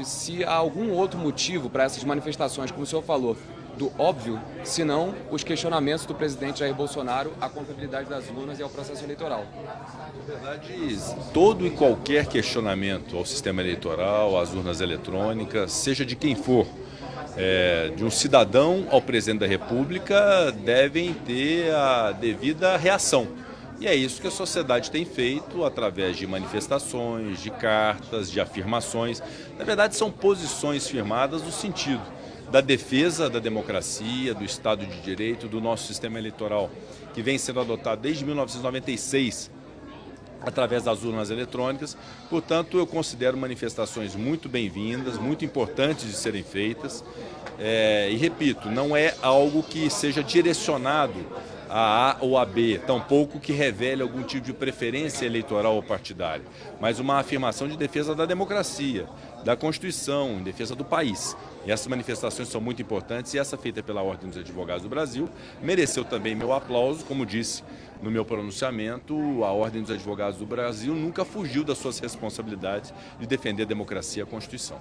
Se há algum outro motivo para essas manifestações, como o senhor falou, do óbvio, senão os questionamentos do presidente Jair Bolsonaro à confiabilidade das urnas e ao processo eleitoral. Na verdade, todo e qualquer questionamento ao sistema eleitoral, às urnas eletrônicas, seja de quem for, de um cidadão ao presidente da República, devem ter a devida reação. E é isso que a sociedade tem feito através de manifestações, de cartas, de afirmações. Na verdade, são posições firmadas no sentido da defesa da democracia, do Estado de Direito, do nosso sistema eleitoral, que vem sendo adotado desde 1996, através das urnas eletrônicas. Portanto, eu considero manifestações muito bem-vindas, muito importantes de serem feitas. E repito, não é algo que seja direcionado a ou a B, tampouco que revele algum tipo de preferência eleitoral ou partidária, mas uma afirmação de defesa da democracia, da Constituição, em defesa do país. E essas manifestações são muito importantes, e essa feita pela Ordem dos Advogados do Brasil mereceu também meu aplauso. Como disse no meu pronunciamento, a Ordem dos Advogados do Brasil nunca fugiu das suas responsabilidades de defender a democracia e a Constituição.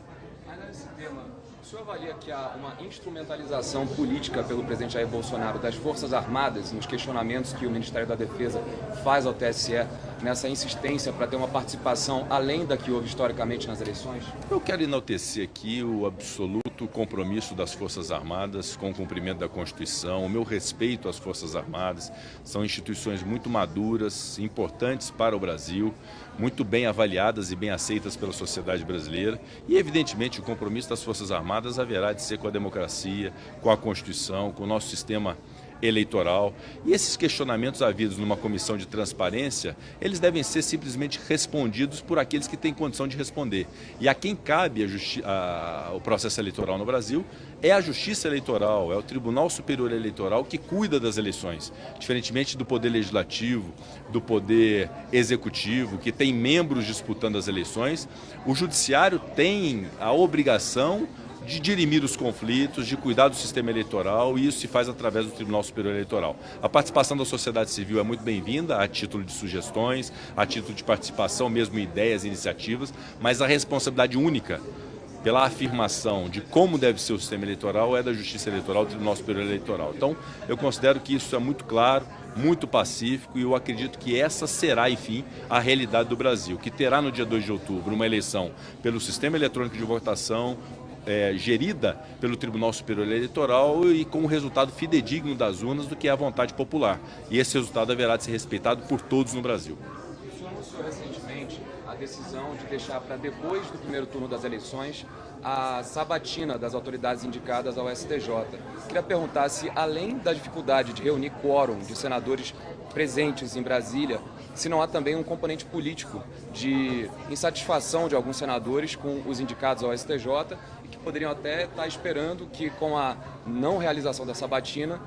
O senhor avalia que há uma instrumentalização política pelo presidente Jair Bolsonaro das Forças Armadas nos questionamentos que o Ministério da Defesa faz ao TSE nessa insistência para ter uma participação além da que houve historicamente nas eleições? Eu quero enaltecer aqui o absoluto compromisso das Forças Armadas com o cumprimento da Constituição, o meu respeito às Forças Armadas. São instituições muito maduras, importantes para o Brasil, muito bem avaliadas e bem aceitas pela sociedade brasileira. E, evidentemente, o compromisso das Forças Armadas haverá de ser com a democracia, com a Constituição, com o nosso sistema eleitoral. E esses questionamentos havidos numa comissão de transparência, eles devem ser simplesmente respondidos por aqueles que têm condição de responder. E a quem cabe o processo eleitoral no Brasil é a Justiça Eleitoral, é o Tribunal Superior Eleitoral que cuida das eleições, diferentemente do Poder Legislativo, do Poder Executivo, que tem membros disputando as eleições. O Judiciário tem a obrigação de dirimir os conflitos, de cuidar do sistema eleitoral, e isso se faz através do Tribunal Superior Eleitoral. A participação da sociedade civil é muito bem-vinda, a título de sugestões, a título de participação, mesmo em ideias e iniciativas, mas a responsabilidade única pela afirmação de como deve ser o sistema eleitoral é da Justiça Eleitoral, do Tribunal Superior Eleitoral. Então, eu considero que isso é muito claro, muito pacífico, e eu acredito que essa será, enfim, a realidade do Brasil, que terá no dia 2 de outubro uma eleição pelo sistema eletrônico de votação, gerida pelo Tribunal Superior Eleitoral e com o resultado fidedigno das urnas do que é a vontade popular. E esse resultado haverá de ser respeitado por todos no Brasil. O senhor anunciou recentemente a decisão de deixar para depois do primeiro turno das eleições a sabatina das autoridades indicadas ao STJ. Queria perguntar se, além da dificuldade de reunir quórum de senadores presentes em Brasília, se não há também um componente político de insatisfação de alguns senadores com os indicados ao STJ e que poderiam até estar esperando que, com a não realização da sabatina,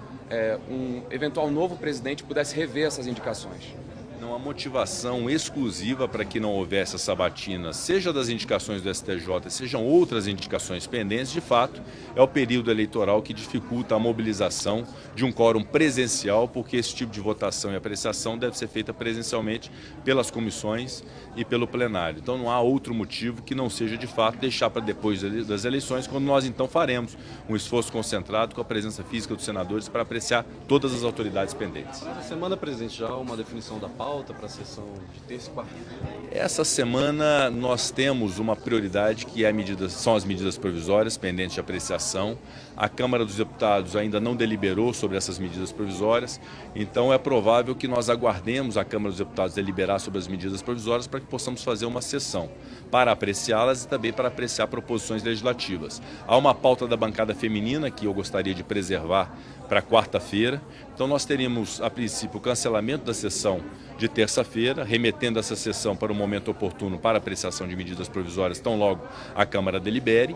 um eventual novo presidente pudesse rever essas indicações. Não há motivação exclusiva para que não houvesse a sabatina, seja das indicações do STJ, sejam outras indicações pendentes. De fato, é o período eleitoral que dificulta a mobilização de um quórum presencial, porque esse tipo de votação e apreciação deve ser feita presencialmente pelas comissões e pelo plenário. Então não há outro motivo que não seja, de fato, deixar para depois das eleições, quando nós então faremos um esforço concentrado com a presença física dos senadores para apreciar todas as autoridades pendentes. Essa semana, presidente, já há uma definição da pauta para a sessão de terça e quarta-feira? Essa semana nós temos uma prioridade que são as medidas provisórias pendentes de apreciação. A Câmara dos Deputados ainda não deliberou sobre essas medidas provisórias, então é provável que nós aguardemos a Câmara dos Deputados deliberar sobre as medidas provisórias para que possamos fazer uma sessão para apreciá-las e também para apreciar proposições legislativas. Há uma pauta da bancada feminina que eu gostaria de preservar para quarta-feira, então nós teríamos, a princípio, o cancelamento da sessão de terça-feira, remetendo essa sessão para o momento oportuno para apreciação de medidas provisórias, tão logo a Câmara delibere.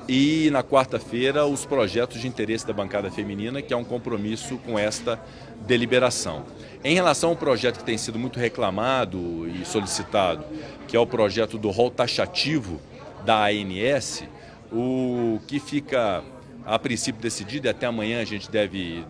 E na quarta-feira os projetos de interesse da bancada feminina, que é um compromisso com esta deliberação. Em relação ao projeto que tem sido muito reclamado e solicitado, que é o projeto do rol taxativo da ANS, o que fica a princípio decidido, e até amanhã a gente deve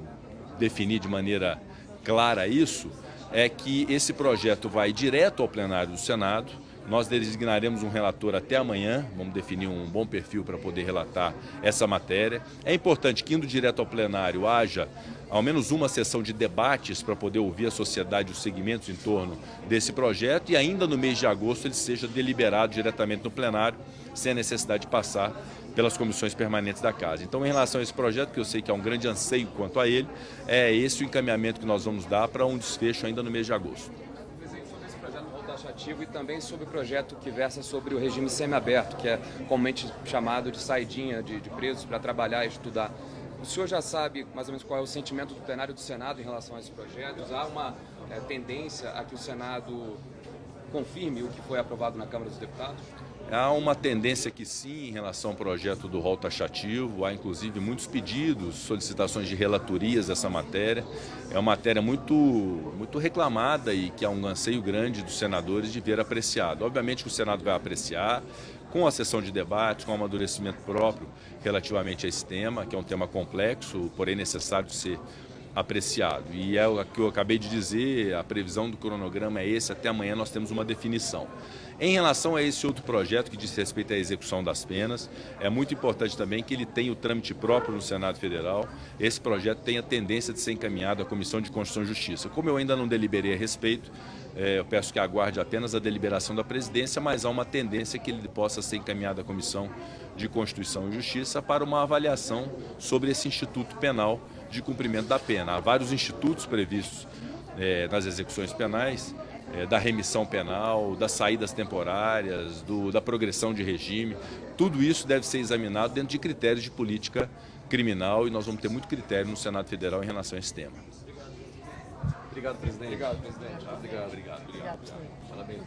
definir de maneira clara isso, é que esse projeto vai direto ao plenário do Senado, Nós designaremos um relator até amanhã, vamos definir um bom perfil para poder relatar essa matéria. É importante que, indo direto ao plenário, haja ao menos uma sessão de debates para poder ouvir a sociedade e os segmentos em torno desse projeto e ainda no mês de agosto ele seja deliberado diretamente no plenário, sem a necessidade de passar pelas comissões permanentes da Casa. Então, em relação a esse projeto, que eu sei que é um grande anseio quanto a ele, é esse o encaminhamento que nós vamos dar para um desfecho ainda no mês de agosto. Presidente, sobre esse projeto taxativo e também sobre o projeto que versa sobre o regime semiaberto, que é comumente chamado de saidinha de presos para trabalhar e estudar. O senhor já sabe mais ou menos qual é o sentimento do plenário do Senado em relação a esses projetos? Há uma tendência a que o Senado confirme o que foi aprovado na Câmara dos Deputados? Há uma tendência que sim, em relação ao projeto do rol taxativo, há inclusive muitos pedidos, solicitações de relatorias dessa matéria. É uma matéria muito reclamada e que há um anseio grande dos senadores de ver apreciado. Obviamente que o Senado vai apreciar, com a sessão de debates, com o amadurecimento próprio relativamente a esse tema, que é um tema complexo, porém necessário de ser apreciado. E é o que eu acabei de dizer, a previsão do cronograma é esse, até amanhã nós temos uma definição. Em relação a esse outro projeto que diz respeito à execução das penas, é muito importante também que ele tenha o trâmite próprio no Senado Federal. Esse projeto tem a tendência de ser encaminhado à Comissão de Constituição e Justiça. Como eu ainda não deliberei a respeito, eu peço que aguarde apenas a deliberação da presidência, mas há uma tendência que ele possa ser encaminhado à Comissão de Constituição e Justiça para uma avaliação sobre esse instituto penal de cumprimento da pena. Há vários institutos previstos nas execuções penais, da remissão penal, das saídas temporárias, da progressão de regime. Tudo isso deve ser examinado dentro de critérios de política criminal e nós vamos ter muito critério no Senado Federal em relação a esse tema. Obrigado, presidente. Obrigado, presidente. Obrigado. Parabéns.